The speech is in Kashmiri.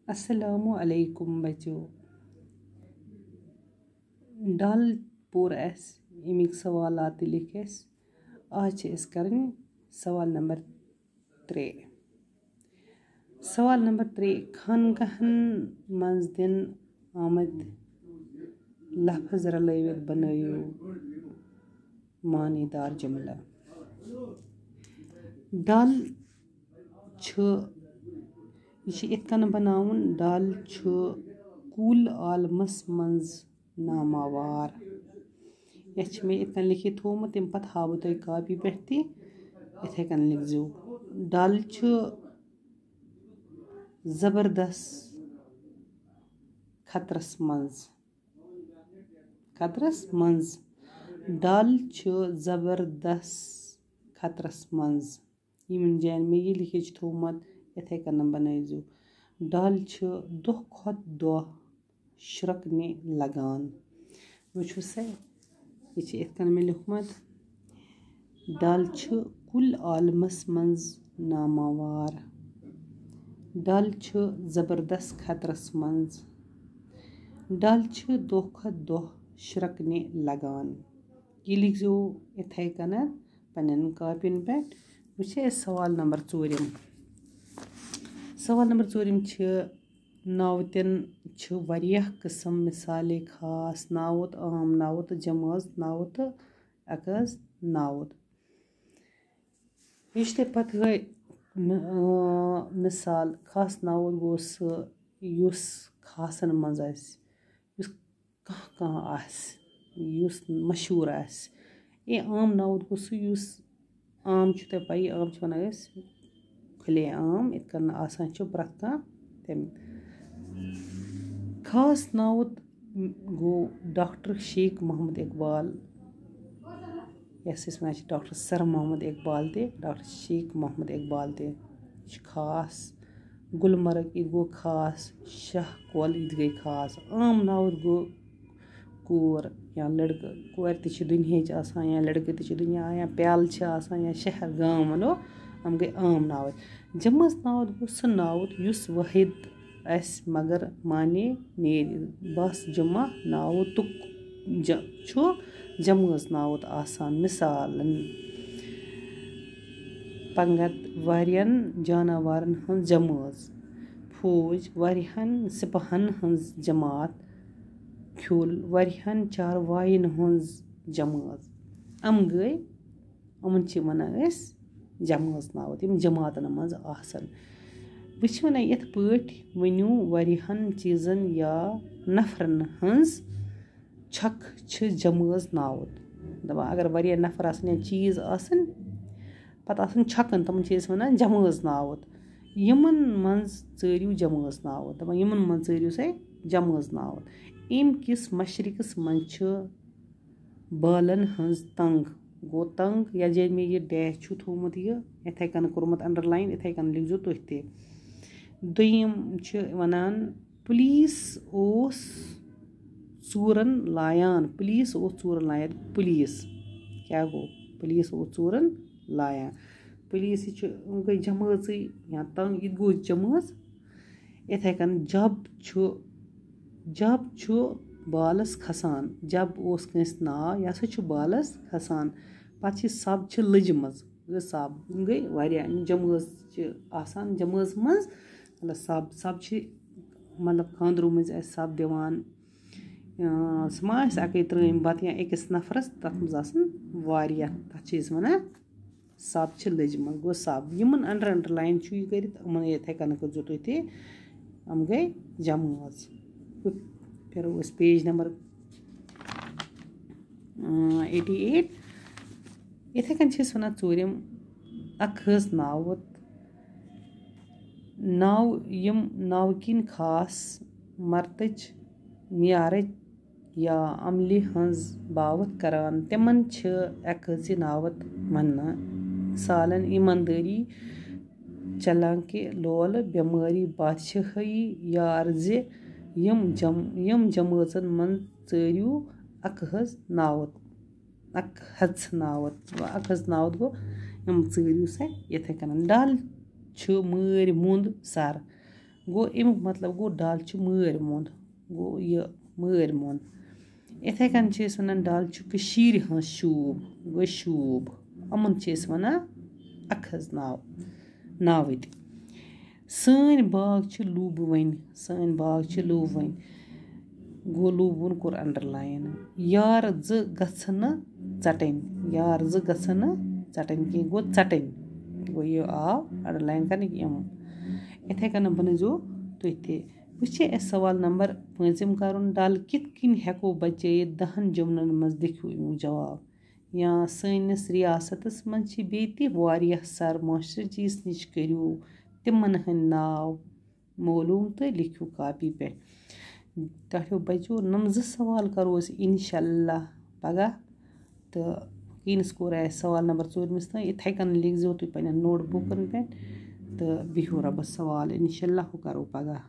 Assalamu alaikum बच्चों डल पूर अमिक सवालात लिख आज करें सवाल नंबर 3 सवाल नंबर 3 खानगहन मज दिन आमद लफ्ज रलवित बनयु मानीदार जुमला डल यह इतन बनावन डल कुल आलमस मज नामावार यह मे इतन लिखित थोमुत तम पत हाव तुम कापी पे इथे कन लिखो डल जबरदस्त खतरस मज डल जबरदस्त खतरस मज इन जान मे यह लिखित थोमुत इथे कन बनयजो डल दो खत दो शुरकने लगान वो सा यह इतन मे लिखुत डल कुल आलमस मज नामावार डल जबरदस्त खतरस मज डल दो खत दो शुरकने लगान यह लिखो इथे कन पन्न कापियन पे वो सवाल नंबर 4 सवाल नंबर 4 नावतन वारियाह किस्म मिसाले खास नावत आम नावत जमाज नावत अकज नावत ये पत गई मिसाल खास नावत गो युस खासन मज मशहूर ये आम नावत गो युस आम ते पई आम वन खुले आम इत आसान प्रत कम खास नावत गो डॉक्टर शेख मोहम्मद इकबाल यस वन doctor sir Mohammad Iqbal doctor Sheikh Mohammad Iqbal खास गुलमर्ग इत गो खास शाह कोल इत गई खास आम नावत गो कोर या लड़का कोर दुनिया आसान या लड़के दुनिया या प्याल या शहर गाँव वनो हम गई आम नावत जमज नावत गो सह नावत युस वाहिद मगर माने नेर बस जुमा नावतुक जमज नावत आसान मिसाल पंगत वारियन जानवरन हंज जमज फौज वारियन सिपहन हंज जमात खुल वारियन चारवाइन हंज जमज अम गई अमन वन जमज नावत यम जमातन मज आसन बह वन यथ पट वनु वारियन चीजन या नफरन हंज छक जमज नावत दपा अगर वारिया नफर आसन या चीज आसन पत आसन छकन तमन वन जमज नावत यमन मज चरियो जमज नावत दपा यमन मज चरियो सा जमज नावत अम किस मशरकस मज बालन हंज तंग गो तंग या जे मे यह डैश थोमुत इथे कन कोर्मुत अंडरलाइन इथे कन लिखो तुह दोयम वनान पुलिस ओस चूरन लायान पुलिस क्या गो पुलिस ओस चूरन लायान पुलिस गई जमज या तंग इत गो जमज इथे कन जब बालस खसान जब ओस कंस नाव यह सा बालस खसान पत सब लजमज सब गई वारिया जमज आसान जमज मज मतलब सब मतलब खानद्रों मज सब दिवान समा अके त्रम बत या अकिस नफरस तथ मज तथ वन सब लजमज गो सब यमन अंडरलाइन यह कर इथे कन कर तुह हम गई जमज फिर उस पेज नंबर 88 इथे कन वन चूरम अखज नावत यम नावकिन खास मर्तच मियार या अमली हंज बावत करान तिमन अखज नावत वन सालन ईमानदारी चलांके लोल बेमारी बादशाही या अर्ज यम जमाजन मन चरियो अखज नावत गो यम चरियो सा इथे कन डल मर मुंद सर गो अमुक मतलब गो डल मर मोंद गो यह मर मोंद इथे कन वन डल हज शूब गो शूब अमन वन अखज नाव नावत सन बाग लूब वन सन बाग लूब वन गो लूबन कोर अंडरलाइन यार गन चटन यार गन चटन कह गो चटन गो यह आव अंडरलाइन कर इथे कन बनो तुम ते वे सवाल नंबर 5 कर डल कित कन हेको बचत 10 जुमलन मज लिखो अमुक जवाब या सनिस रियासतस मज वारियाह सर मास्टर जीस निश करू तिमन हंद नाव मालूम तो लिखो कापी पे तथो बचो नम 2 सवाल करो इंशाल्लाह पगह तो वकीन स्कोर आए सवाल नंबर 4 तक इथे कन लिखो तुम पे नोट बुकन पे तो बिहो रबस सवाल इंशाल्लाह करो पगह।